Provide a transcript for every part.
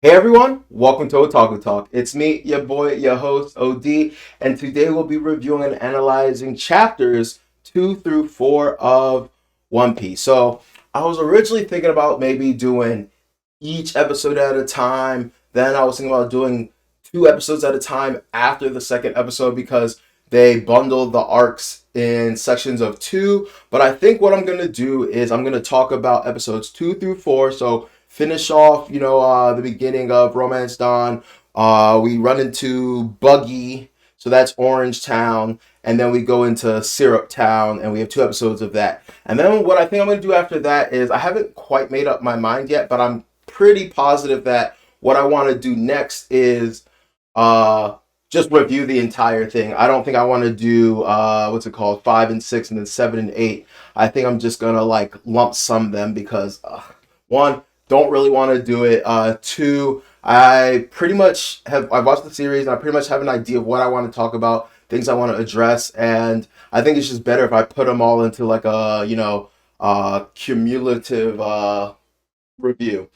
Hey everyone, welcome to Otaku Talk. It's me, your boy, your host, OD, and today we'll be reviewing and analyzing chapters 2 through 4 of One Piece. So, I was originally thinking about maybe doing each episode at a time. Then I was thinking about doing two episodes at a time after the second episode because they bundled the arcs in sections of two. But I think what I'm going to do is I'm going to talk about episodes 2 through 4. So, finish off, the beginning of Romance Dawn. We run into Buggy, so that's Orange Town, and then we go into Syrup Town, and we have two episodes of that. And then what I think I'm going to do after that is I haven't quite made up my mind yet, but I'm pretty positive that what I want to do next is uh, just review the entire thing. I don't think I want to do what's it called, 5 and 6, and then 7 and 8. I think I'm just gonna like lump sum them because one, don't really want to do it. Two, I've watched the series and I pretty much have an idea of what I want to talk about, things I want to address, and I think it's just better if I put them all into like a cumulative review.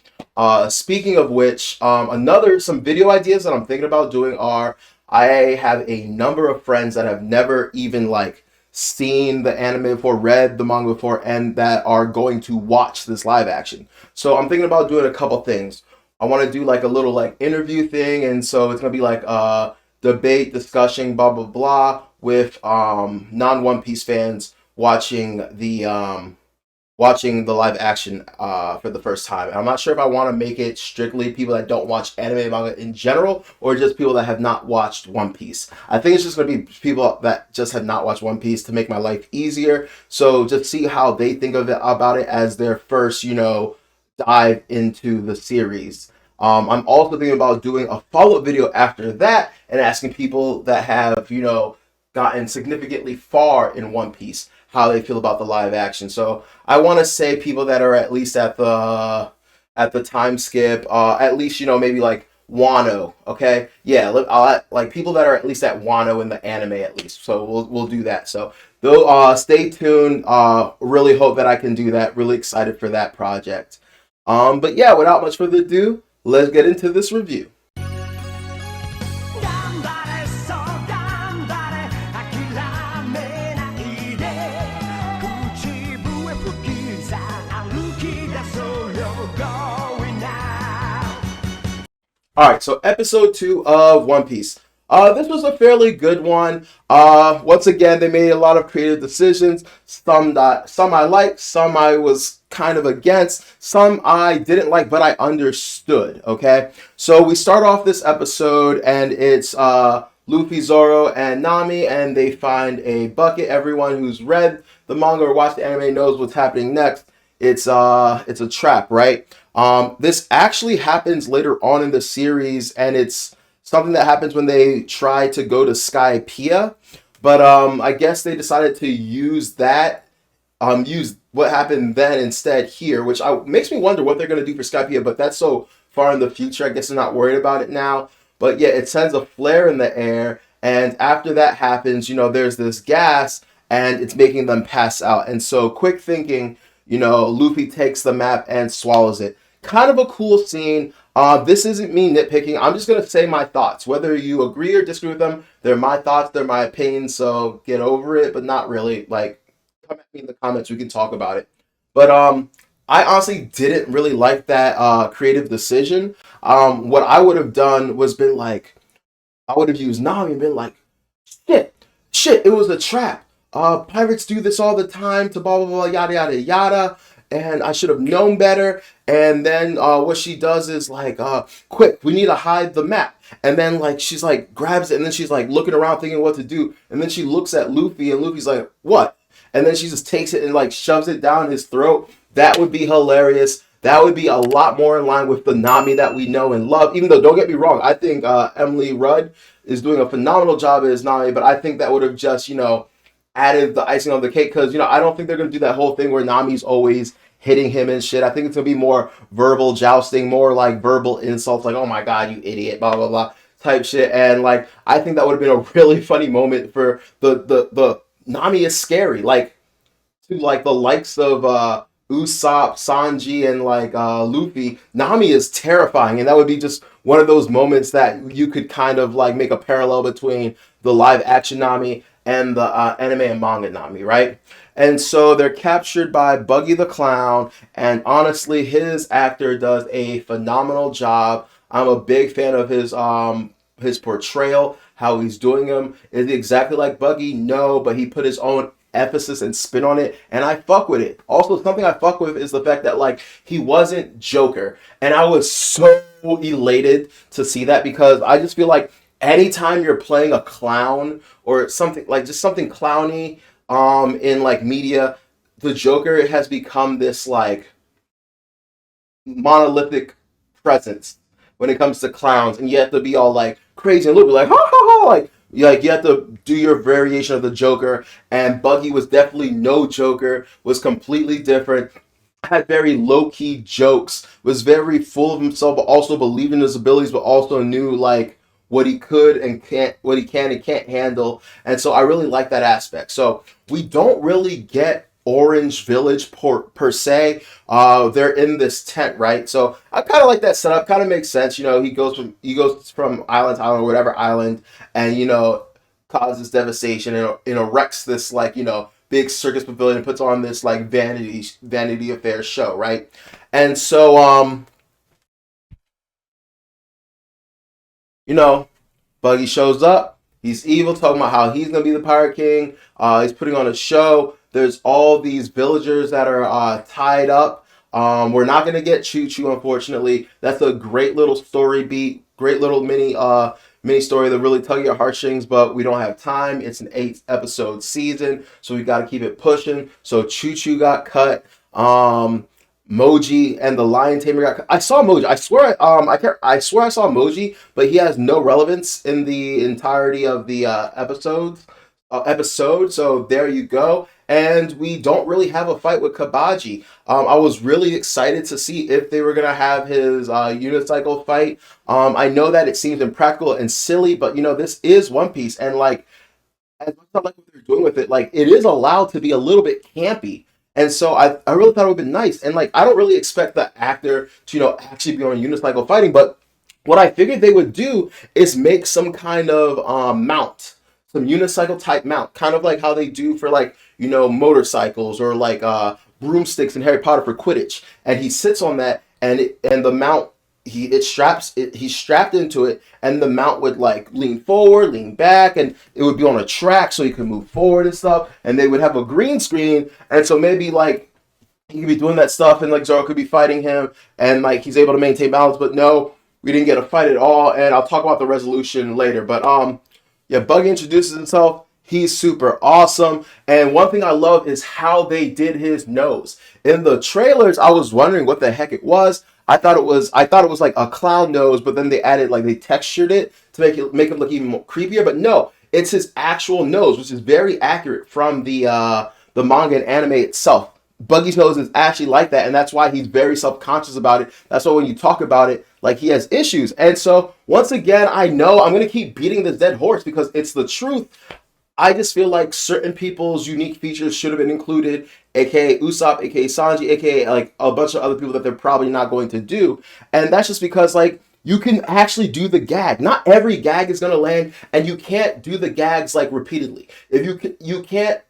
Speaking of which, another some video ideas that I'm thinking about doing are I have a number of friends that have never even like seen the anime before, read the manga before, and that are going to watch this live action. So I'm thinking about doing a couple things. I want to do like a little like interview thing, and so it's gonna be like debate, discussion, blah blah blah, with non One Piece fans watching the live action for the first time. And I'm not sure if I want to make it strictly people that don't watch anime and manga in general or just people that have not watched One Piece. I think it's just going to be people that just have not watched One Piece to make my life easier. So just see how they think of it about it as their first, dive into the series. I'm also thinking about doing a follow-up video after that and asking people that have, gotten significantly far in One Piece how they feel about the live action. So I want to say people that are at least at the time skip, at least maybe like Wano. Okay, yeah, like people that are at least at Wano in the anime at least. So we'll do that. So though, stay tuned. Really hope that I can do that. Really excited for that project. But yeah, without much further ado, let's get into this review. All right, so episode 2 of One Piece. This was a fairly good one. Once again, they made a lot of creative decisions. Some I liked, some I was kind of against, some I didn't like, but I understood. Okay, so we start off this episode, and it's Luffy, Zoro, and Nami, and they find a bucket. Everyone who's read the manga or watched the anime knows what's happening next. It's a trap, right? This actually happens later on in the series, and it's something that happens when they try to go to Skypiea. But I guess they decided to use what happened then instead here, which makes me wonder what they're going to do for Skypiea, but that's so far in the future. I guess they're not worried about it now. But yeah, it sends a flare in the air, and after that happens, there's this gas, and it's making them pass out. And so, quick thinking, Luffy takes the map and swallows it. Kind of a cool scene. This isn't me nitpicking. I'm just going to say my thoughts. Whether you agree or disagree with them, they're my thoughts, they're my opinions, so get over it, but not really. Like, come at me in the comments, we can talk about it. But I honestly didn't really like that creative decision. What I would have done was been like, I would have used Nami and been like, shit, it was a trap. Pirates do this all the time to blah, blah, blah, yada, yada, yada. And I should have known better. And then what she does is like, quick, we need to hide the map. And then like she's like grabs it, and then she's like looking around thinking what to do. And then she looks at Luffy, and Luffy's like, what? And then she just takes it and like shoves it down his throat. That would be hilarious. That would be a lot more in line with the Nami that we know and love. Even though, don't get me wrong, I think Emily Rudd is doing a phenomenal job as Nami, but I think that would have just, added the icing on the cake because, I don't think they're going to do that whole thing where Nami's always hitting him and shit. I think it's going to be more verbal jousting, more like verbal insults, like, oh my God, you idiot, blah, blah, blah, type shit. And like, I think that would have been a really funny moment for the Nami is scary. Like, to like the likes of Usopp, Sanji, and like Luffy, Nami is terrifying, and that would be just one of those moments that you could kind of like make a parallel between the live action Nami and the anime and manga Nami, right? And so they're captured by Buggy the Clown, and honestly, his actor does a phenomenal job. I'm a big fan of his portrayal, how he's doing him. Is he exactly like Buggy? No, but he put his own emphasis and spin on it, and I fuck with it. Also, something I fuck with is the fact that like he wasn't Joker, and I was so elated to see that because I just feel like anytime you're playing a clown or something like just something clowny in like media, the Joker has become this like monolithic presence when it comes to clowns, and you have to be all like crazy and look like ha ha ha, like you have to do your variation of the Joker. And Buggy was definitely no Joker, was completely different. Had very low key jokes, was very full of himself, but also believed in his abilities, but also knew like what he could and can't, what he can and can't handle. And so I really like that aspect. So we don't really get Orange Village per se. They're in this tent, right? So I kind of like that setup. Kind of makes sense. You know, he goes from island to island or whatever island, and you know causes devastation and erects this like big circus pavilion and puts on this like Vanity Affair show, right? And so you know Buggy shows up. He's evil, talking about how he's gonna be the Pirate King. He's putting on a show. There's all these villagers that are tied up. We're not gonna get Choo Choo, unfortunately. That's a great little story beat, great little mini story that really tug your heartstrings, but we don't have time. It's an 8 episode season, so we got to keep it pushing. So Choo Choo got cut. Moji and the Lion Tamer got cut. I saw Moji. I swear. I swear I saw Moji, but he has no relevance in the entirety of the episode. So there you go. And we don't really have a fight with Kabaji. I was really excited to see if they were gonna have his unicycle fight. I know that it seems impractical and silly, but this is One Piece, and like as much as I like what they're doing with it, like it is allowed to be a little bit campy. And so I really thought it would be nice. And like I don't really expect the actor to actually be on a unicycle fighting, but what I figured they would do is make some kind of mount, some unicycle type mount, kind of like how they do for like motorcycles or like broomsticks in Harry Potter for Quidditch. And he sits on that, and the mount he's strapped into it, and the mount would like lean forward, lean back, and it would be on a track so he could move forward and stuff. And they would have a green screen, and so maybe like he could be doing that stuff, and like Zoro could be fighting him, and like he's able to maintain balance. But no, we didn't get a fight at all, and I'll talk about the resolution later. But yeah, Buggy introduces himself. He's super awesome. And one thing I love is how they did his nose. In the trailers, I was wondering what the heck it was. I thought it was like a clown nose, but then they textured it to make him look even more creepier. But no, it's his actual nose, which is very accurate from the manga and anime itself. Buggy's nose is actually like that, and that's why he's very self-conscious about it. That's why when you talk about it, like he has issues. And so once again, I know I'm gonna keep beating this dead horse because it's the truth. I just feel like certain people's unique features should have been included, aka Usopp, aka Sanji, aka like a bunch of other people that they're probably not going to do. And that's just because like you can actually do the gag. Not every gag is gonna land, and you can't do the gags like repeatedly. If you can't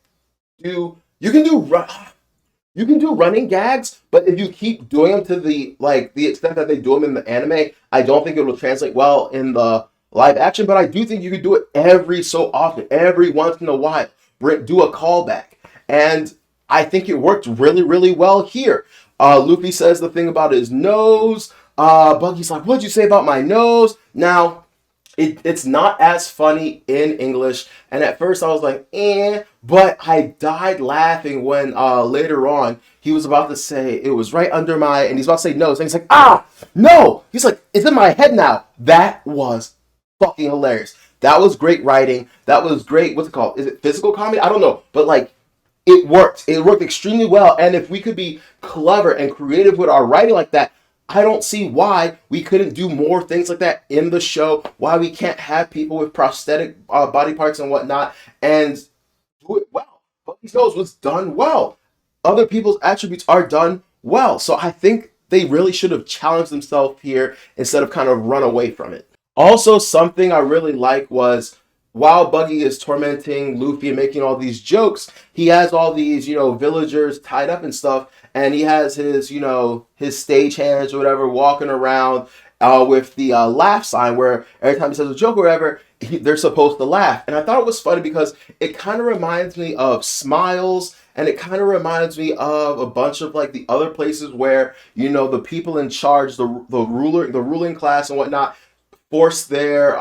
do you can do running gags, but if you keep doing them to the extent that they do them in the anime, I don't think it will translate well in the live action. But I do think you could do it every so often, every once in a while, do a callback, and I think it worked really, really well here. Luffy says the thing about his nose. Buggy's like, "What'd you say about my nose?" Now, it's not as funny in English, and at first I was like, but I died laughing when later on he was about to say it was right under my, and he's about to say nose, and he's like, no! He's like, it's in my head now. That was fucking hilarious. That was great writing. That was great, what's it called? Is it physical comedy? I don't know, but like, it worked. It worked extremely well, and if we could be clever and creative with our writing like that, I don't see why we couldn't do more things like that in the show, why we can't have people with prosthetic body parts and whatnot, and do it well. Buggy's nose was done well. other people's attributes are done well. So I think they really should have challenged themselves here instead of kind of run away from it. Also, something I really like was while Buggy is tormenting Luffy and making all these jokes, he has all these, villagers tied up and stuff, and he has his, his stage hands or whatever walking around with the laugh sign where every time he says a joke or whatever, they're supposed to laugh. And I thought it was funny because it kind of reminds me of Smiles, and it kind of reminds me of a bunch of like the other places where, the people in charge, the ruling class and whatnot, force their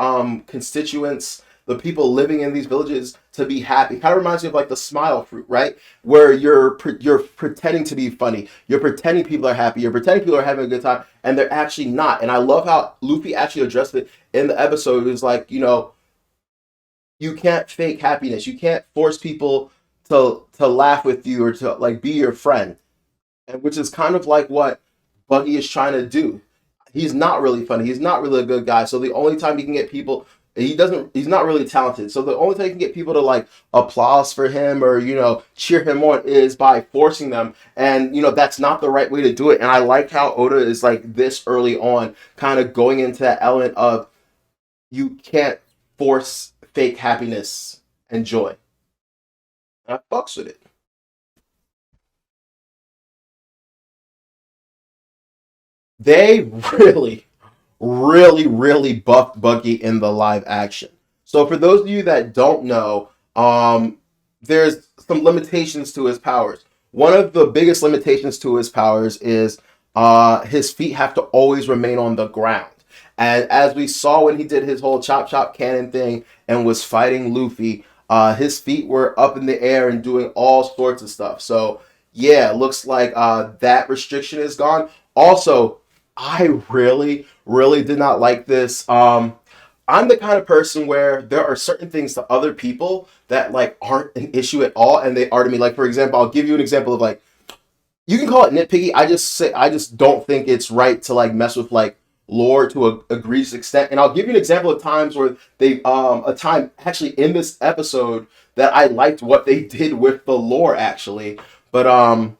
constituents, the people living in these villages, to be happy. Kind of reminds me of like the smile fruit, right? Where you're pretending to be funny, you're pretending people are happy, you're pretending people are having a good time, and they're actually not. And I love how Luffy actually addressed it in the episode. It was like, you can't fake happiness, you can't force people to laugh with you or to like be your friend, and which is kind of like what Buggy is trying to do. He's not really funny. He's not really a good guy. So the only time he can get people, he's not really talented. So the only time he can get people to like applause for him or, cheer him on is by forcing them. And, that's not the right way to do it. And I like how Oda is like this early on kind of going into that element of you can't force fake happiness and joy. And I fucks with it. They really, really, really buffed Buggy in the live action. So for those of you that don't know, there's some limitations to his powers. One of the biggest limitations to his powers is his feet have to always remain on the ground. And as we saw when he did his whole chop chop cannon thing and was fighting Luffy, his feet were up in the air and doing all sorts of stuff. So yeah, looks like that restriction is gone. Also, I really, really did not like this. I'm the kind of person where there are certain things to other people that like aren't an issue at all, and they are to me. Like for example, I'll give you an example of like, you can call it nitpicky. I just don't think it's right to like mess with like lore to a egregious extent. And I'll give you an example of times where they a time actually in this episode that I liked what they did with the lore actually. But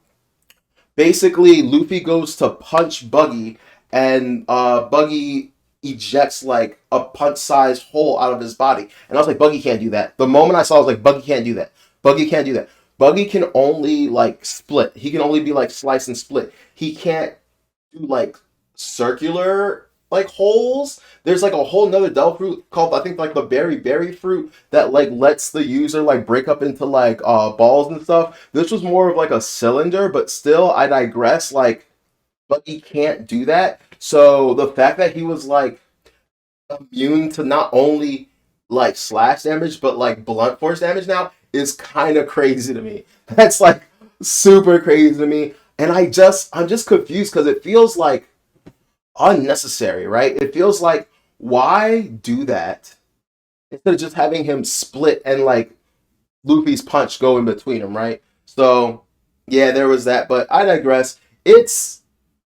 basically Luffy goes to punch Buggy, and Buggy ejects like a punch-sized hole out of his body. And I was like, Buggy can't do that. The moment I saw it, I was like, Buggy can't do that. Buggy can't do that. Buggy can only like split. He can only be like slice and split. He can't do like circular like holes. There's like a whole nother devil fruit called, I think, like the berry fruit that like lets the user like break up into like balls and stuff. This was more of like a cylinder, but still, I digress. Like, Buggy can't do that. So the fact that he was like immune to not only like slash damage but like blunt force damage now is kind of crazy to me. That's like super crazy to me, and I'm just confused because it feels like unnecessary, right? It feels like, why do that instead of just having him split and like Luffy's punch go in between them, right? So yeah, there was that, but I digress. It's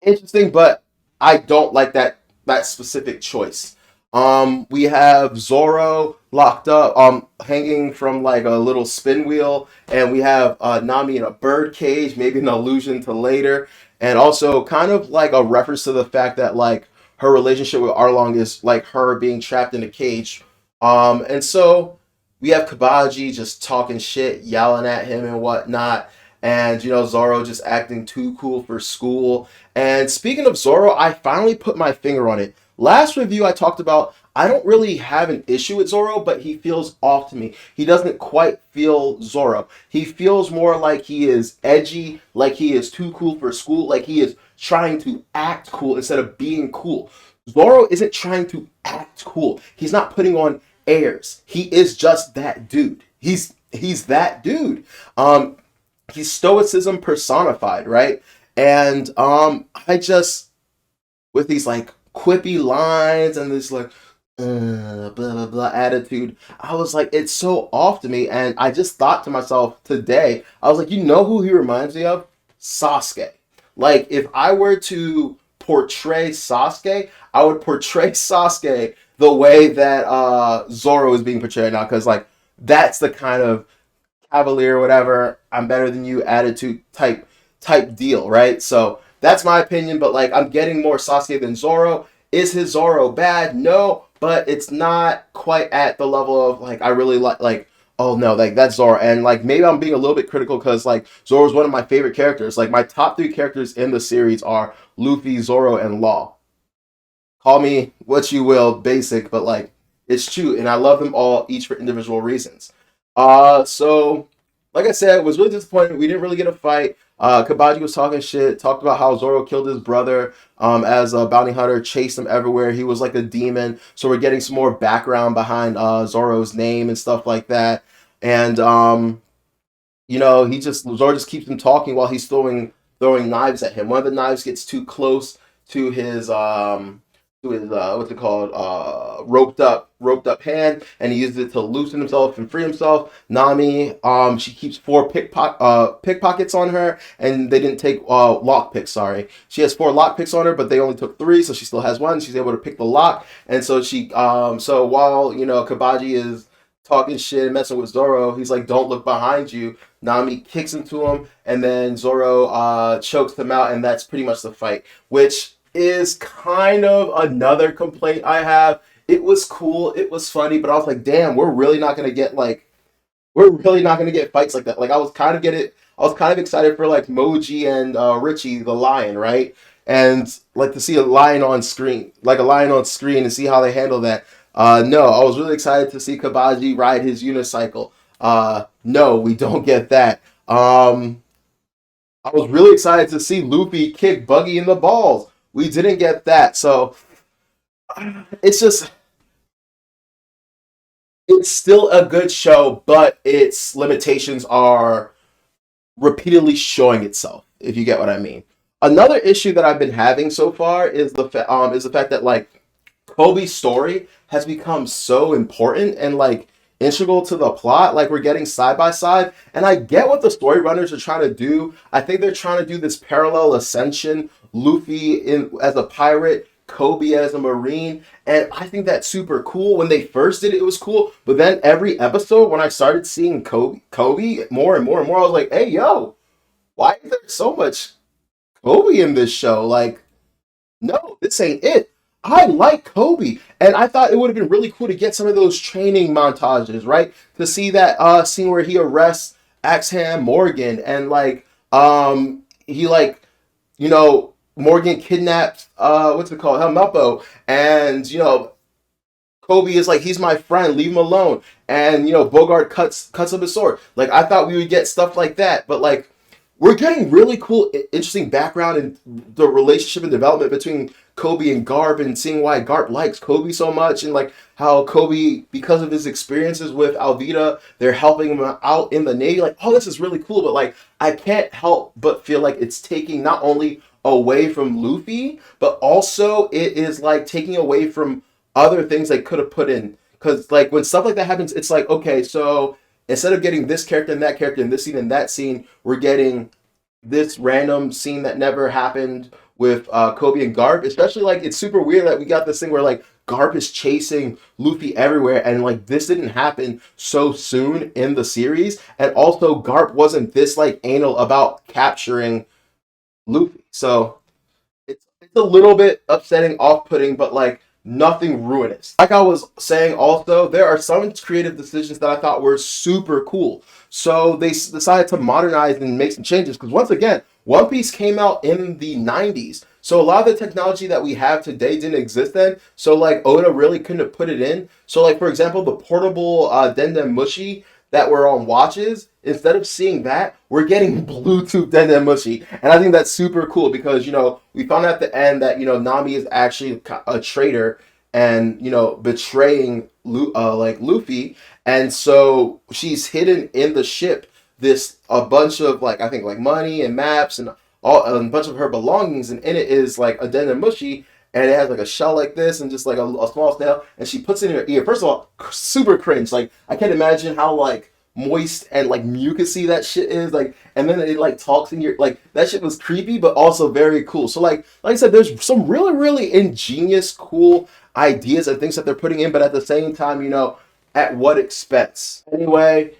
interesting, but I don't like that specific choice. We have Zoro locked up, hanging from like a little spin wheel, and we have Nami in a bird cage, maybe an allusion to later, and also kind of like a reference to the fact that like her relationship with Arlong is like her being trapped in a cage. And so we have Kabaji just talking shit, yelling at him and whatnot. And, Zoro just acting too cool for school. And speaking of Zoro, I finally put my finger on it. Last review I talked about, I don't really have an issue with Zoro, but he feels off to me. He doesn't quite feel Zoro. He feels more like he is edgy, like he is too cool for school, like he is trying to act cool instead of being cool. Zoro isn't trying to act cool. He's not putting on airs. He is just that dude. He's that dude. He's stoicism personified, right? And I just, with these like quippy lines and this like blah blah blah attitude, I was like, it's so off to me. And I just thought to myself today, I was like, you know who he reminds me of? Sasuke. Like, if I were to portray Sasuke, I would portray Sasuke the way that Zoro is being portrayed now, because like that's the kind of cavalier, whatever, I'm better than you attitude type deal, right? So that's my opinion, but like I'm getting more Sasuke than Zoro. Is his Zoro bad? No, but it's not quite at the level of like I really like oh no, like that's Zoro. And like maybe I'm being a little bit critical because like Zoro's one of my favorite characters. Like my top three characters in the series are Luffy, Zoro, and Law. Call me what you will, basic, but like it's true, and I love them all, each for individual reasons. So like I said, was really disappointed. We didn't really get a fight. Kabaji was talking shit, talked about how Zoro killed his brother as a bounty hunter, chased him everywhere. He was like a demon. So we're getting some more background behind Zoro's name and stuff like that. And he just Zoro just keeps him talking while he's throwing knives at him. One of the knives gets too close to his what's it called roped up hand, and he uses it to loosen himself and free himself. Nami, she keeps four pickpockets on her, and they didn't take lock picks. Sorry, she has four lock picks on her, but they only took three, so she still has one. She's able to pick the lock, and so so while Kabaji is talking shit and messing with Zoro, he's like, "Don't look behind you." Nami kicks into him, and then Zoro chokes him out, and that's pretty much the fight, which is kind of another complaint I have. It was cool, it was funny, but I was like, damn, we're really not gonna get fights like that. Like I was kind of excited for like Moji and Richie the lion, right? And like to see a lion on screen and see how they handle that. No, I was really excited to see Kabaji ride his unicycle. No, we don't get that. I was really excited to see Luffy kick Buggy in the balls. We didn't get that. So it's just it's still a good show, but its limitations are repeatedly showing itself, if you get what I mean. Another issue that I've been having so far is the fact that like Kobe's story has become so important and like integral to the plot. Like we're getting side by side, and I get what the story runners are trying to do. I think they're trying to do this parallel ascension. Luffy in as a pirate, Kobe as a marine, and I think that's super cool. When they first did it, it was cool, but then every episode when I started seeing Kobe more and more and more, I was like, hey yo, why is there so much Kobe in this show? Like no, this ain't it. I like Kobe, and I thought it would have been really cool to get some of those training montages, right? To see that scene where he arrests Axham Morgan, and like he like Morgan kidnaps what's it called Helmeppo, and Kobe is like, he's my friend, leave him alone. And Bogart cuts up his sword. Like I thought we would get stuff like that, but like we're getting really cool, interesting background in the relationship and development between Kobe and Garp, and seeing why Garp likes Kobe so much, and like how Kobe, because of his experiences with Alvida, they're helping him out in the Navy. Like, oh, this is really cool, but like I can't help but feel like it's taking not only away from Luffy, but also it is like taking away from other things they could have put in. Because like when stuff like that happens, it's like, okay, so instead of getting this character and that character in this scene and that scene, we're getting this random scene that never happened with Kobe and Garp. Especially like it's super weird that we got this thing where like Garp is chasing Luffy everywhere, and like this didn't happen so soon in the series, and also Garp wasn't this like anal about capturing Luffy. So it's a little bit upsetting, off-putting, but like nothing ruinous. Like I was saying, also there are some creative decisions that I thought were super cool. So they decided to modernize and make some changes because once again, One Piece came out in the 90s. So a lot of the technology that we have today didn't exist then. So like Oda really couldn't have put it in. So like for example, the portable Denden Mushi that were on watches, instead of seeing that, we're getting Bluetooth Denden Mushi. And I think that's super cool because, we found out at the end that, Nami is actually a traitor and, betraying like Luffy. And so she's hidden in the ship a bunch of like, I think like money and maps and a bunch of her belongings. And in it is like a Denden Mushi, and it has like a shell like this and just like a small snail, and she puts it in her ear. First of all, super cringe. Like I can't imagine how like moist and like mucusy that shit is. Like, and then it like talks in your like that shit was creepy, but also very cool. So like I said, there's some really really ingenious, cool ideas and things that they're putting in, but at the same time, at what expense? Anyway,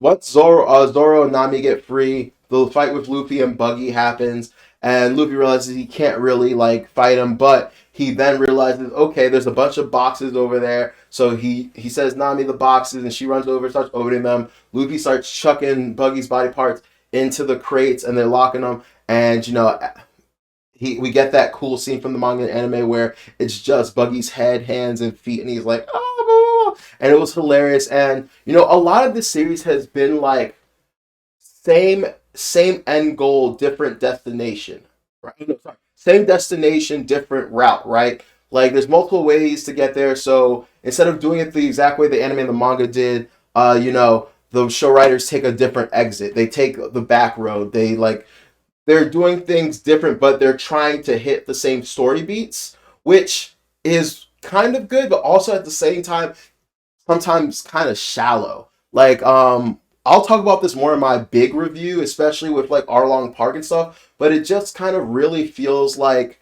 once Zoro and Nami get free, the fight with Luffy and Buggy happens, and Luffy realizes he can't really like fight him, but he then realizes, okay, there's a bunch of boxes over there. So he says Nami the boxes, and she runs over, starts opening them. Luffy starts chucking Buggy's body parts into the crates, and they're locking them. And we get that cool scene from the manga and anime where it's just Buggy's head, hands, and feet, and he's like, oh, and it was hilarious. And a lot of this series has been like same end goal, different destination, right? No, sorry, same destination, different route, right? Like there's multiple ways to get there. So instead of doing it the exact way the anime and the manga did, the show writers take a different exit. They take the back road. They're doing things different, but they're trying to hit the same story beats, which is kind of good, but also at the same time, sometimes kind of shallow. I'll talk about this more in my big review, especially with like Arlong Park and stuff, but it just kind of really feels like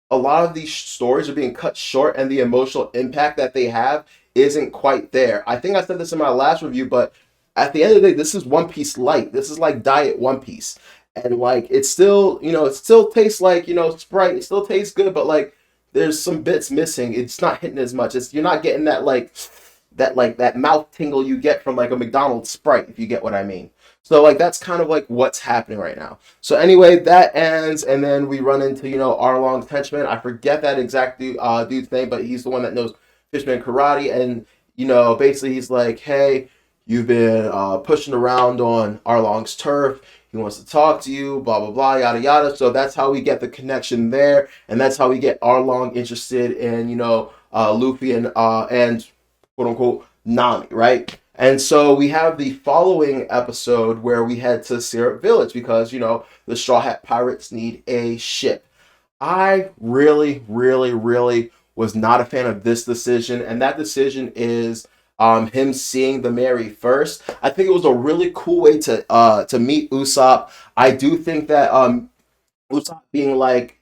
a lot of these stories are being cut short and the emotional impact that they have isn't quite there. I think I said this in my last review, but at the end of the day, this is One Piece light. This is like Diet One Piece. And like it still, it still tastes like, Sprite. It still tastes good, but like there's some bits missing. It's not hitting as much. You're not getting that mouth tingle you get from like a McDonald's Sprite, if you get what I mean. So like that's kind of like what's happening right now. So anyway, that ends, and then we run into Arlong's henchman. I forget that exact dude's name, but he's the one that knows Fishman karate, and basically he's like, hey, you've been pushing around on Arlong's turf. He wants to talk to you, blah, blah, blah, yada, yada. So that's how we get the connection there. And that's how we get Arlong interested in, Luffy and quote unquote Nami, right? And so we have the following episode where we head to Syrup Village because, the Straw Hat Pirates need a ship. I really, really, really was not a fan of this decision. And that decision is him seeing the Mary first. I think it was a really cool way to meet Usopp. I do think that Usopp being like,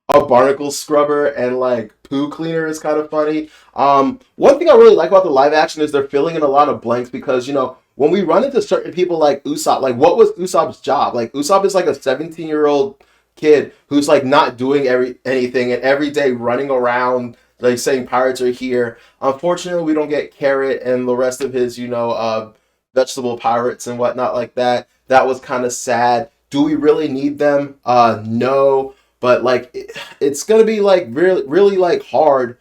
a barnacle scrubber and like poo cleaner is kind of funny. One thing I really like about the live action is they're filling in a lot of blanks because when we run into certain people like Usopp, like what was Usopp's job? Like Usopp is like a 17-year-old kid who's like not doing anything and every day running around like saying pirates are here. Unfortunately, we don't get Carrot and the rest of his vegetable pirates and whatnot like that. That was kind of sad. Do we really need them? No. But like it's gonna be like really, really like hard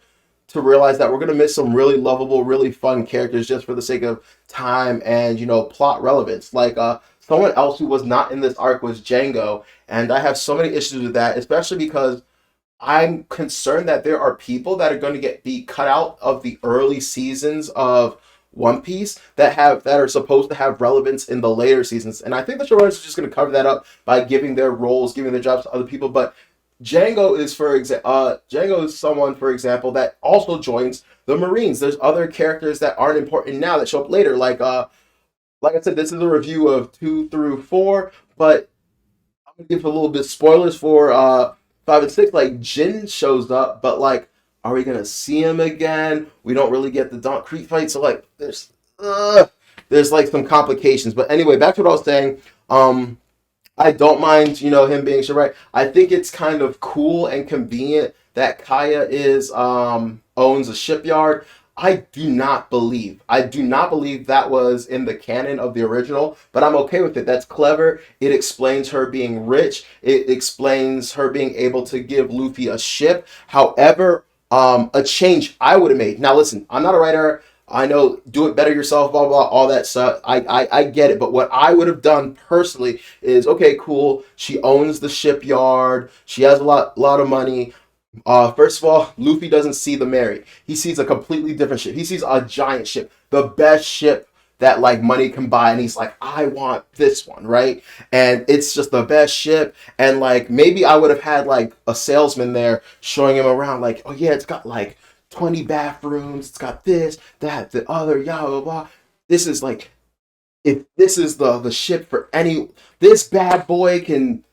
to realize that we're gonna miss some really lovable, really fun characters just for the sake of time and plot relevance. Like someone else who was not in this arc was Django, and I have so many issues with that, especially because I'm concerned that there are people that are going to be cut out of the early seasons of One Piece that are supposed to have relevance in the later seasons, and I think the showrunners are just going to cover that up by giving their roles, giving their jobs to other people. But Django is someone, for example, that also joins the Marines. There's other characters that aren't important now that show up later. Like I said, this is a review of 2 through 4, but I'm gonna give a little bit spoilers for 5 and 6. Like Jin shows up, but like, are we gonna see him again? We don't really get the Don Creek fight, so like, there's like some complications. But anyway, back to what I was saying. I don't mind, him being right. I think it's kind of cool and convenient that Kaya owns a shipyard. I do not believe that was in the canon of the original, but I'm okay with it. That's clever. It explains her being rich. It explains her being able to give Luffy a ship. However, a change I would have made. Now listen, I'm not a writer. I know, do it better yourself, blah, blah, all that stuff. I get it. But what I would have done personally is, okay, cool. She owns the shipyard. She has a lot of money. First of all, Luffy doesn't see the Mary. He sees a completely different ship. He sees a giant ship, the best ship that like money can buy. And he's like, I want this one, right? And it's just the best ship. And like, maybe I would have had like a salesman there showing him around like, oh yeah, it's got like 20 bathrooms, it's got this, that, the other, yah, blah, blah. This is like, if this is the ship for this bad boy can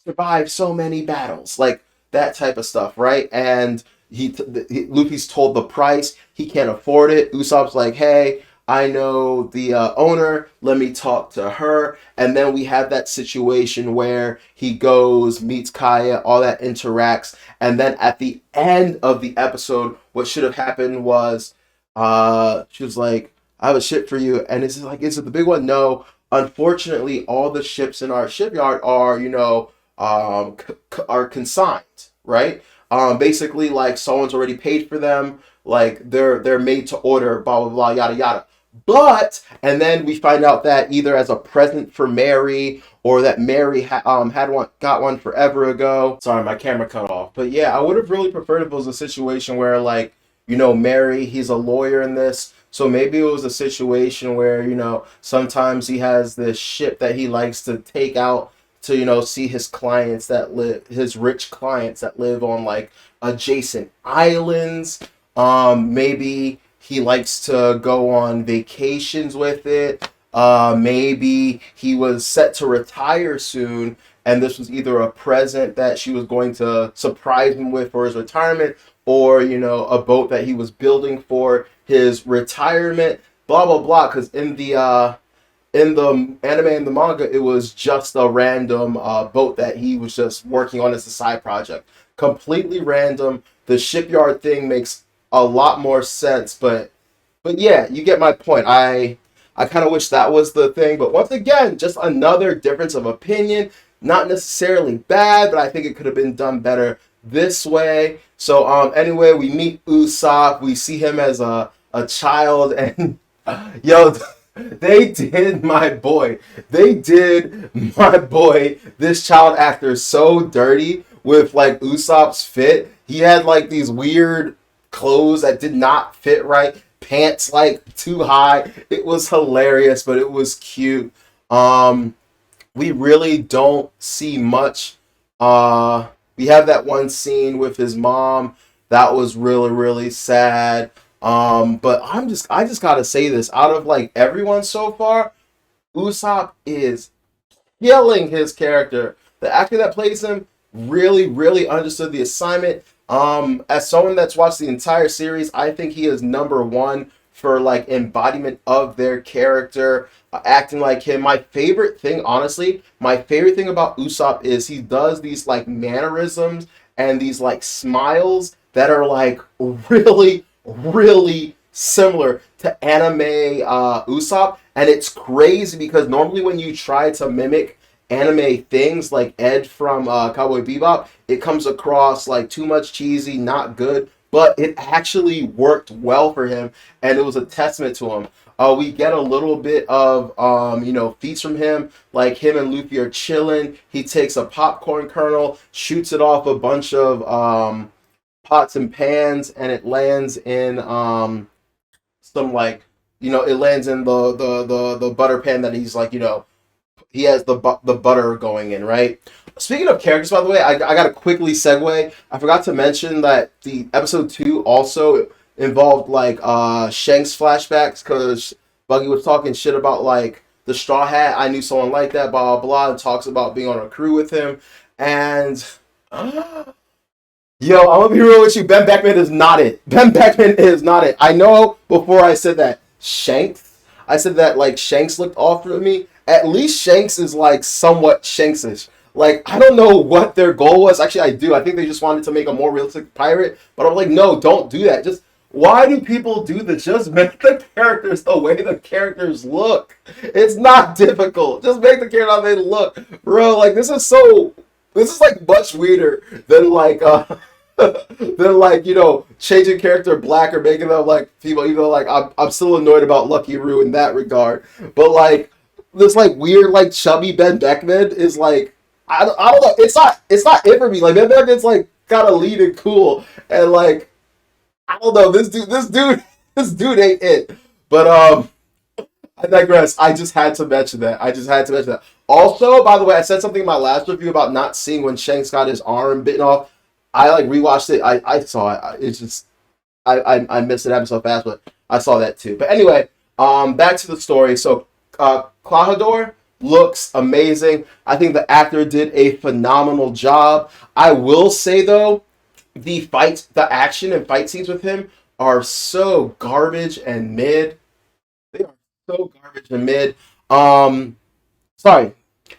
survive so many battles, like that type of stuff, right? And Luffy's told the price, he can't afford it. Usopp's like, hey, I know the owner, let me talk to her. And then we have that situation where he goes, meets Kaya, all that interacts. And then at the end of the episode, what should have happened was she was like, I have a ship for you. And it's like, is it the big one? No. Unfortunately, all the ships in our shipyard are, are consigned, right? Basically, like someone's already paid for them, like they're made to order, blah blah blah, yada yada. But and then we find out that either as a present for Mary or that Mary had one got one forever ago. Sorry, my camera cut off. But yeah, I would have really preferred if it was a situation where like Mary, he's a lawyer in this. So maybe it was a situation where, sometimes he has this ship that he likes to take out to, see his clients that live, his rich clients that live on like adjacent islands. Maybe he likes to go on vacations with it. Maybe he was set to retire soon, and this was either a present that she was going to surprise him with for his retirement, or a boat that he was building for his retirement. Blah blah blah. Because in the anime and the manga, it was just a random boat that he was just working on as a side project. Completely random. The shipyard thing makes a lot more sense, but yeah, you get my point. I kind of wish that was the thing, but once again, just another difference of opinion. Not necessarily bad, but I think it could have been done better this way. So anyway, we meet Usopp. We see him as a child, and yo, they did my boy. They did my boy, this child actor, so dirty with like Usopp's fit. He had like these weird clothes that did not fit right, pants like too high. It was hilarious, but it was cute. We really don't see much. We have that one scene with his mom that was really really sad. But I just gotta say this, out of like everyone so far, Usopp is killing his character. The actor that plays him really, really understood the assignment. As someone that's watched the entire series, I think he is number one for like embodiment of their character, acting like him. My favorite thing, honestly, my favorite thing about Usopp is he does these like mannerisms and these like smiles that are like really, really similar to anime Usopp, and it's crazy because normally when you try to mimic anime things like Ed from Cowboy Bebop, it comes across like too much cheesy, not good, but it actually worked well for him, and it was a testament to him. We get a little bit of feats from him, like him and Luffy are chilling. He takes a popcorn kernel, shoots it off a bunch of pots and pans, and it lands in some like it lands in the butter pan that he's like he has the butter going in, right? Speaking of characters, by the way, I gotta quickly segue. I forgot to mention that the episode 2 also involved like Shanks flashbacks, because Buggy was talking shit about like the Straw Hat. I knew someone like that, blah blah blah, and talks about being on a crew with him. And yo, I'm gonna be real with you. Ben Beckman is not it. Ben Beckman is not it. I know before I said that I said that like Shanks looked off for me. At least Shanks is like somewhat Shanksish. Like, I don't know what their goal was. Actually, I do. I think they just wanted to make a more realistic pirate. But I'm like, no, don't do that. Just, why do people do this? Just make the characters the way the characters look. It's not difficult. Just make the characters how they look. Bro, like, this is like much weirder than like, changing character black or making them like female. Even though, like, I'm still annoyed about Lucky Roo in that regard. But, like, this, like, weird, like, chubby Ben Beckman is, like, I don't know. It's not it for me. Like, Ben Beckman's, like, kind of lean and cool. And, like, I don't know. This dude ain't it. But, I digress. I just had to mention that. Also, by the way, I said something in my last review about not seeing when Shanks got his arm bitten off. I, like, rewatched it. I saw it. It's just, I missed it happened so fast, but I saw that too. But anyway, back to the story. So, Clahodor looks amazing. I think the actor did a phenomenal job. I will say though, the action and fight scenes with him are so garbage and mid. They so garbage and mid. Sorry,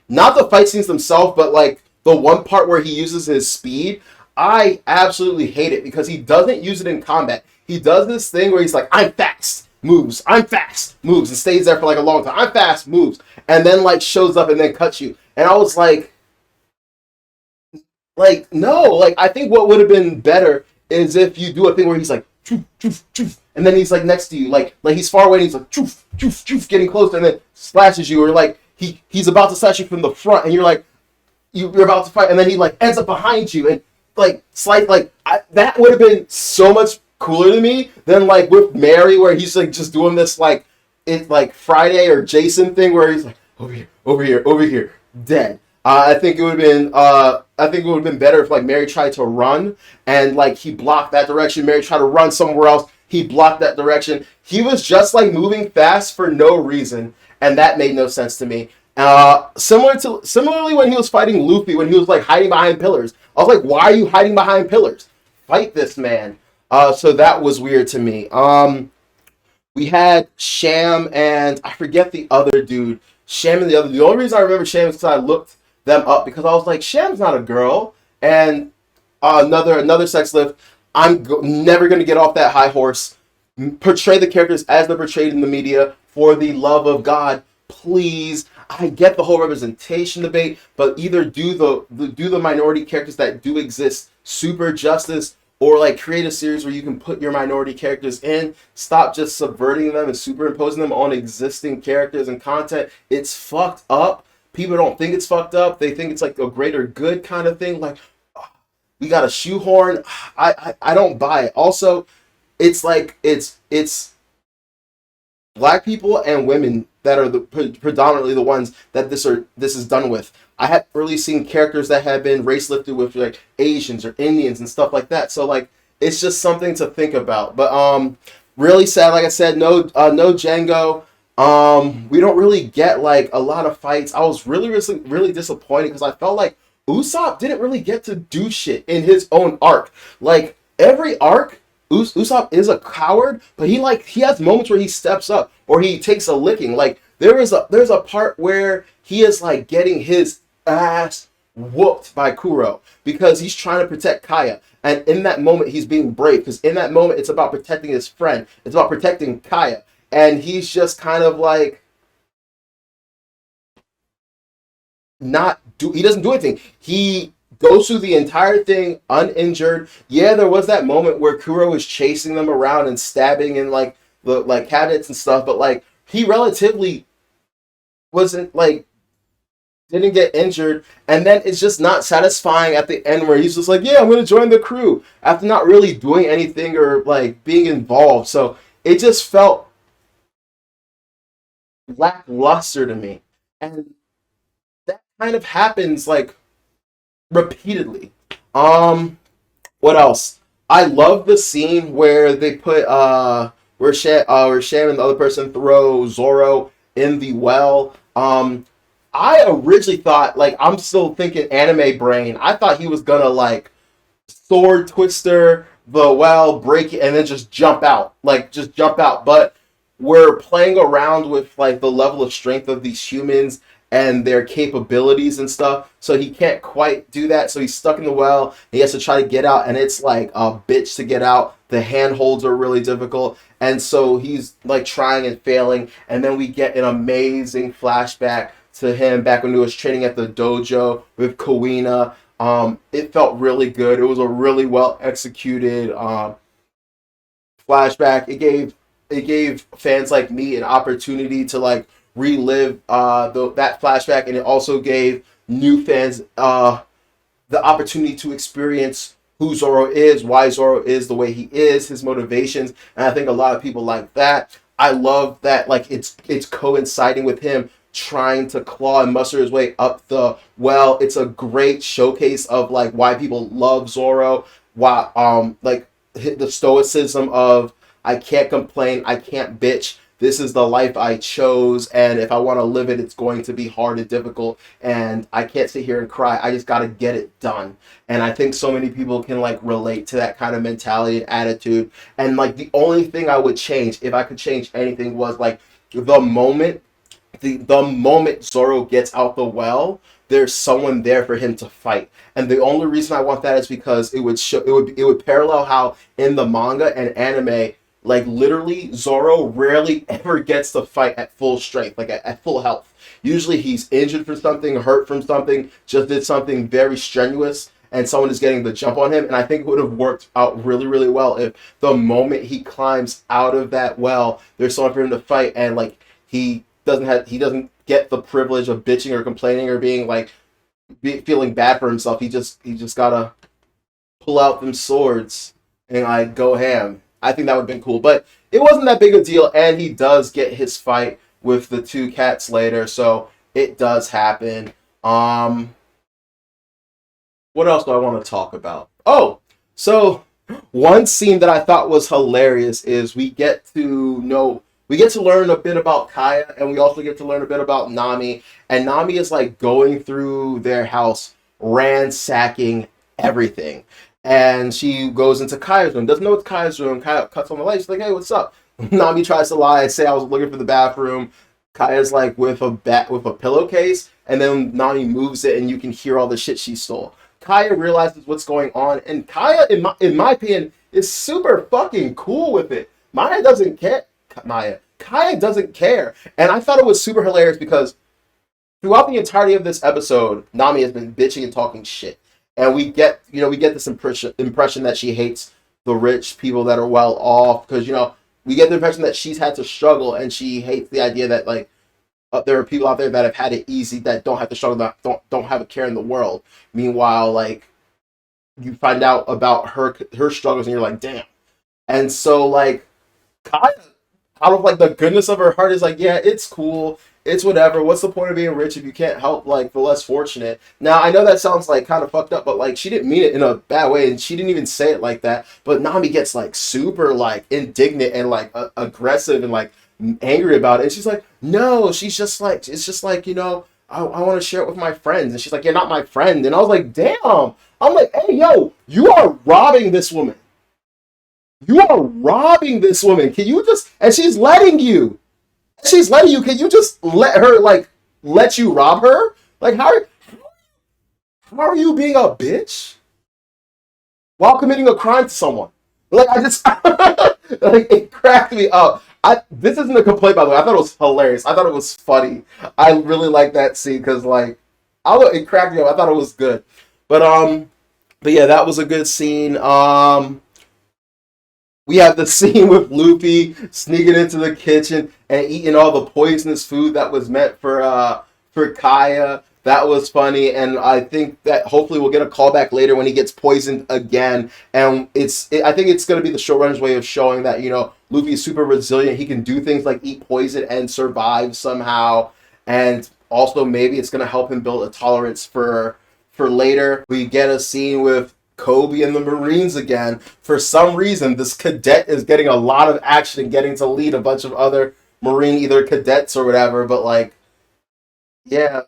not the fight scenes themselves, but like the one part where he uses his speed. I absolutely hate it because he doesn't use it in combat. He does this thing where he's like, I'm fast, moves, I'm fast, moves, and stays there for like a long time. I'm fast, moves, and then like shows up and then cuts you. And I was no, like I think what would have been better is if you do a thing where he's like, choof, choof, choof, and then he's like next to you, like he's far away, and he's like, choof, choof, choof, getting closer, and then slashes you, or like he's about to slash you from the front, and you're like, you're about to fight, and then he like ends up behind you, and like slight, that would have been so much cooler to me than like with Mary, where he's like just doing this like it's like Friday or Jason thing where he's like over here, over here, over here, dead. I think it would have been. I think it would have been better if like Mary tried to run and like he blocked that direction. Mary tried to run somewhere else. He blocked that direction. He was just moving fast for no reason, and that made no sense to me. Similarly when he was fighting Luffy, when he was like hiding behind pillars, I was like, why are you hiding behind pillars? Fight this man. So that was weird to me. We had Sham and I forget the other dude. Sham and the other. The only reason I remember Sham is because I looked them up because I was like, Sham's not a girl, and another sex lift. Never gonna get off that high horse. Portray the characters as they're portrayed in the media. For the love of God, please. I get the whole representation debate, but either do the minority characters that do exist super justice, or like create a series where you can put your minority characters in. Stop just subverting them and superimposing them on existing characters and content. It's fucked up. People don't think it's fucked up. They think it's like a greater good kind of thing. Like, we got a shoehorn. I don't buy it. Also, it's like it's black people and women that are predominantly the ones that this is done with. I haven't really seen characters that have been race lifted with like Asians or Indians and stuff like that. So like it's just something to think about. But really sad. Like I said, no Django. We don't really get like a lot of fights. I was really disappointed because I felt like Usopp didn't really get to do shit in his own arc. Like every arc, Usopp is a coward, but he has moments where he steps up or he takes a licking. Like there's a part where he is like getting his ass whooped by Kuro because he's trying to protect Kaya. And in that moment, he's being brave because in that moment, it's about protecting his friend. It's about protecting Kaya. And he's just kind of like he doesn't do anything. He goes through the entire thing uninjured. Yeah, there was that moment where Kuro was chasing them around and stabbing in like the like cabinets and stuff, but like he relatively wasn't like didn't get injured, and then it's just not satisfying at the end where he's just like, yeah, I'm gonna join the crew after not really doing anything or like being involved. So it just felt lackluster to me, and that kind of happens like repeatedly. What else? I love the scene where they put where Sham and the other person throw Zoro in the well. I originally thought, like, I'm still thinking anime brain. I thought he was gonna like sword twister the well, break it, and then just jump out. But we're playing around with like the level of strength of these humans and their capabilities and stuff. So he can't quite do that. So he's stuck in the well. He has to try to get out, and it's like a bitch to get out. The handholds are really difficult. And so he's like trying and failing. And then we get an amazing flashback to him back when he was training at the dojo with Kawina. It felt really good. It was a really well executed flashback. It gave fans like me an opportunity to like relive that flashback, and it also gave new fans the opportunity to experience who Zoro is, why Zoro is the way he is, his motivations, and I think a lot of people like that. I love that like it's coinciding with him trying to claw and muster his way up the well. It's a great showcase of like why people love Zoro, why like the stoicism of I can't complain, I can't bitch. This is the life I chose, and if I want to live it, it's going to be hard and difficult, and I can't sit here and cry. I just got to get it done. And I think so many people can like relate to that kind of mentality and attitude. And like the only thing I would change, if I could change anything, was like the moment the moment Zoro gets out the well, there's someone there for him to fight. And the only reason I want that is because it would parallel how in the manga and anime, like literally Zoro rarely ever gets to fight at full strength, like at full health. Usually he's injured from something, hurt from something, just did something very strenuous, and someone is getting the jump on him. And I think it would have worked out really, really well if the moment he climbs out of that well, there's someone for him to fight, and like he doesn't get the privilege of bitching or complaining or being like feeling bad for himself. He just gotta pull out them swords and like go ham. I think that would have been cool, but it wasn't that big a deal. And he does get his fight with the two cats later, so it does happen. What else do I want to talk about? Oh, so one scene that I thought was hilarious is we get to learn a bit about Kaya, and we also get to learn a bit about Nami. And Nami is like going through their house, ransacking everything. And she goes into Kaya's room, doesn't know it's Kaya's room. Kaya cuts on the light. She's like, "Hey, what's up?" Nami tries to lie and say, "I was looking for the bathroom." Kaya's like with a pillowcase, and then Nami moves it, and you can hear all the shit she stole. Kaya realizes what's going on, and Kaya, in my opinion, is super fucking cool with it. Kaya doesn't care, and I thought it was super hilarious because throughout the entirety of this episode, Nami has been bitching and talking shit, and we get this impression that she hates the rich people that are well off, because we get the impression that she's had to struggle, and she hates the idea that like there are people out there that have had it easy, that don't have to struggle, that don't have a care in the world. Meanwhile, like you find out about her struggles, and you're like, damn. And so like Kaya, out of like the goodness of her heart, is like, yeah, it's cool, it's whatever. What's the point of being rich if you can't help like the less fortunate? Now I know that sounds like kind of fucked up, but like she didn't mean it in a bad way, and she didn't even say it like that. But Nami gets like super like indignant and like aggressive and like angry about it. And she's like, no, she's just like, it's just like, I want to share it with my friends. And she's like, you're not my friend. And I was like, damn. I'm like, hey, yo, you are robbing this woman. You are robbing this woman. Can you just, and she's letting you. Can you just let her, like, let you rob her? Like, how are you being a bitch while committing a crime to someone? Like, I just, like, it cracked me up. This isn't a complaint, by the way. I thought it was hilarious. I thought it was funny. I really like that scene because, like, although it cracked me up, I thought it was good. But yeah, that was a good scene. We have the scene with Luffy sneaking into the kitchen and eating all the poisonous food that was meant for Kaya. That was funny, and I think that hopefully we'll get a callback later when he gets poisoned again. And I think it's going to be the showrunner's way of showing that Luffy is super resilient. He can do things like eat poison and survive somehow. And also maybe it's going to help him build a tolerance for later. We get a scene with Kobe and the Marines again. For some reason, this cadet is getting a lot of action and getting to lead a bunch of other Marine either cadets or whatever. But like, yeah,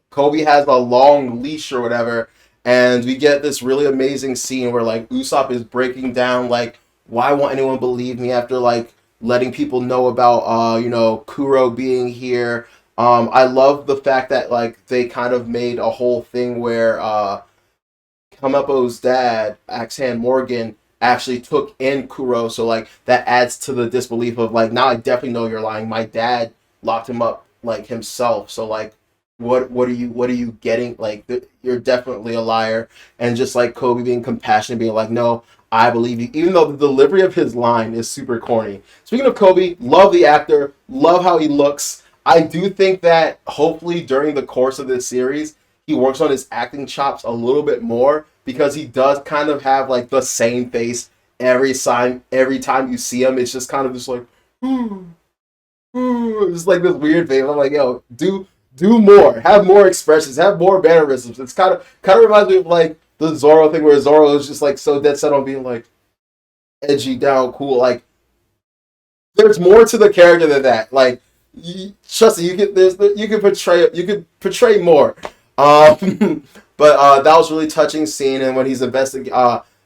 Kobe has a long leash or whatever, and we get this really amazing scene where like Usopp is breaking down like, why won't anyone believe me after like letting people know about Kuro being here. I love the fact that like they kind of made a whole thing where Kamepo's dad, Axehand Morgan, actually took in Kuro, so like that adds to the disbelief of like, now I definitely know you're lying. My dad locked him up like himself, so like what are you getting? Like you're definitely a liar. And just like Kobe being compassionate, being like, no, I believe you, even though the delivery of his line is super corny. Speaking of Kobe, love the actor, love how he looks. I do think that hopefully during the course of this series, he works on his acting chops a little bit more, because he does kind of have like the same face every time you see him. It's just kind of just like, just like this weird face. I'm like, yo, do more, have more expressions, have more mannerisms. It's kind of reminds me of like the Zoro thing, where Zoro is just like so dead set on being like edgy, down, cool. Like there's more to the character than that. Like trust me, you can portray more. But that was really touching scene, and when he's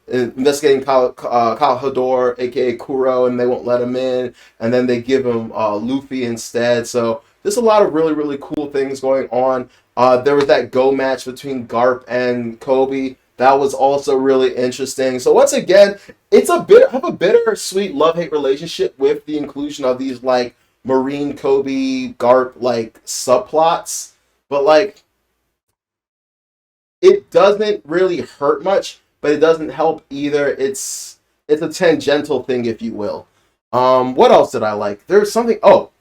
investigating Kalhador, aka Kuro, and they won't let him in, and then they give him Luffy instead. So there's a lot of really, really cool things going on. There was that Go match between Garp and Kobe. That was also really interesting. So once again, it's a bittersweet love-hate relationship with the inclusion of these like Marine Kobe Garp like subplots. But like it doesn't really hurt much, but it doesn't help either. It's a tangential thing, if you will. What else did I like? There's something. Oh,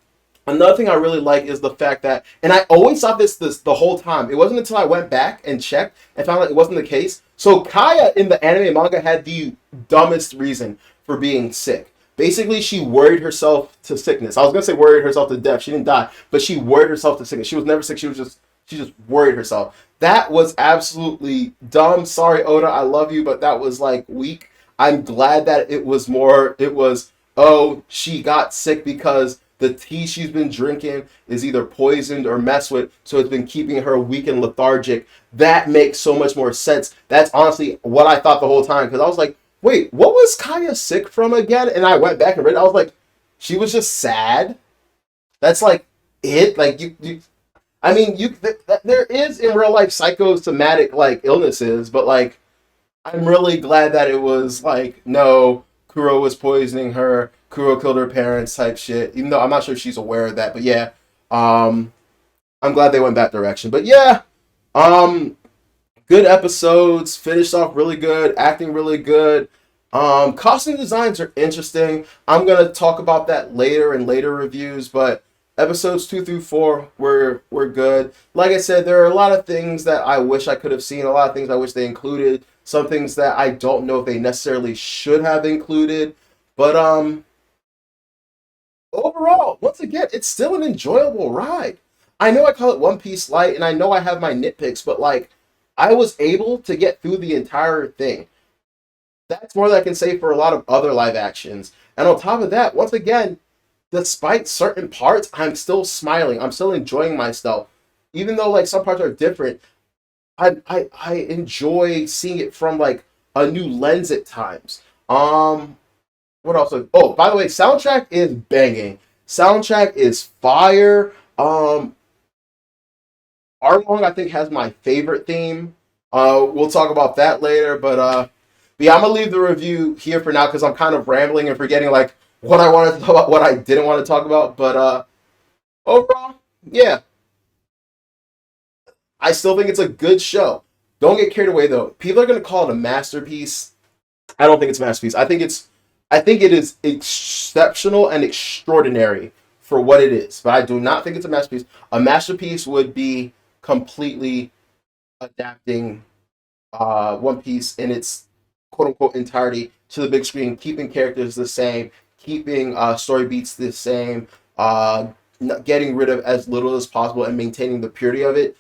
another thing I really like is the fact that, and I always thought this the whole time. It wasn't until I went back and checked and found out it wasn't the case. So Kaya in the anime and manga had the dumbest reason for being sick. Basically, she worried herself to sickness. I was gonna say worried herself to death. She didn't die, but she worried herself to sickness. She was never sick. She just worried herself. That was absolutely dumb. Sorry, Oda, I love you, but that was like weak. I'm glad that it was more. It was, oh, she got sick because the tea she's been drinking is either poisoned or messed with, so it's been keeping her weak and lethargic. That makes so much more sense. That's honestly what I thought the whole time, because I was like, wait, what was Kaya sick from again? And I went back and read it. I was like, she was just sad. That's like it. Like you I mean, there is in real life psychosomatic like illnesses, but like I'm really glad that it was like, no, Kuro was poisoning her, Kuro killed her parents type shit. Even though I'm not sure if she's aware of that, but yeah, I'm glad they went that direction. But yeah, um, good episodes, finished off really good, acting really good. Costume designs are interesting. I'm gonna talk about that later in later reviews, but episodes 2 through 4 were good. Like I said, there are a lot of things that I wish I could have seen, a lot of things I wish they included, some things that I don't know if they necessarily should have included. But overall, once again, it's still an enjoyable ride. I know I call it One Piece Light, and I know I have my nitpicks, but like I was able to get through the entire thing. That's more than I can say for a lot of other live actions. And on top of that, once again, despite certain parts, I'm still smiling. I'm still enjoying myself. Even though like some parts are different, I enjoy seeing it from like a new lens at times. What else? Oh, by the way, soundtrack is banging. Soundtrack is fire. Arlong I think has my favorite theme. We'll talk about that later, but yeah, I'm gonna leave the review here for now because I'm kind of rambling and forgetting like what I wanted to talk about, what I didn't want to talk about. But overall, yeah, I still think it's a good show. Don't get carried away though. People are gonna call it a masterpiece. I don't think it's a masterpiece. I think it is exceptional and extraordinary for what it is. But I do not think it's a masterpiece. A masterpiece would be completely adapting One Piece in its quote unquote entirety to the big screen, keeping characters the same, keeping story beats the same, getting rid of as little as possible, and maintaining the purity of it.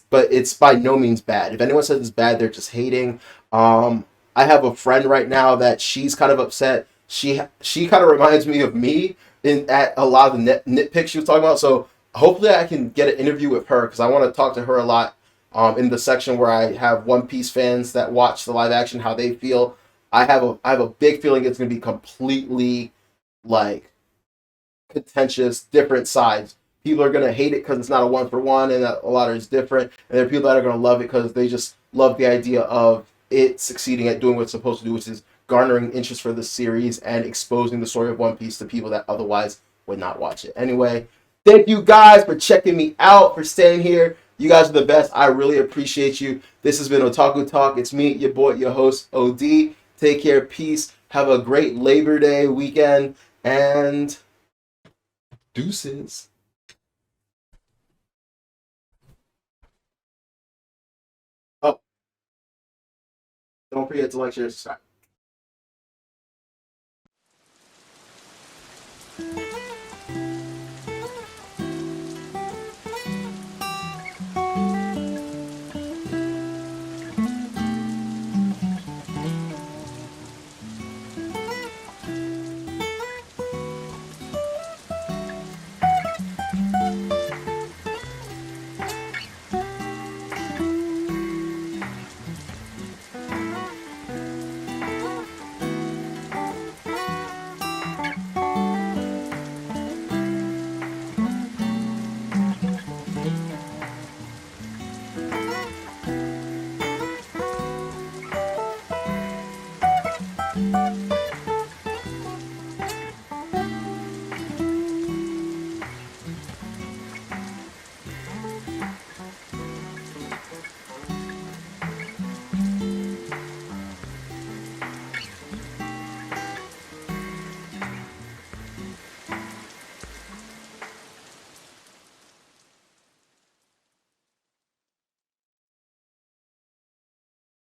But it's by no means bad. If anyone says it's bad, they're just hating. I have a friend right now that she's kind of upset. She kind of reminds me of me in at a lot of the nitpicks she was talking about. So hopefully I can get an interview with her because I want to talk to her a lot. In the section where I have One Piece fans that watch the live action, how they feel. I have a big feeling it's going to be completely like contentious, different sides. People are going to hate it because it's not a one for one, and a lot of it's different. And there are people that are going to love it because they just love the idea of it succeeding at doing what it's supposed to do, which is garnering interest for the series and exposing the story of One Piece to people that otherwise would not watch it. Anyway, thank you guys for checking me out, for staying here. You guys are the best. I really appreciate you. This has been Otaku Talk. It's me, your boy, your host, OD. Take care. Peace. Have a great Labor Day weekend. And deuces. Oh, don't forget to like, share, subscribe. Bye.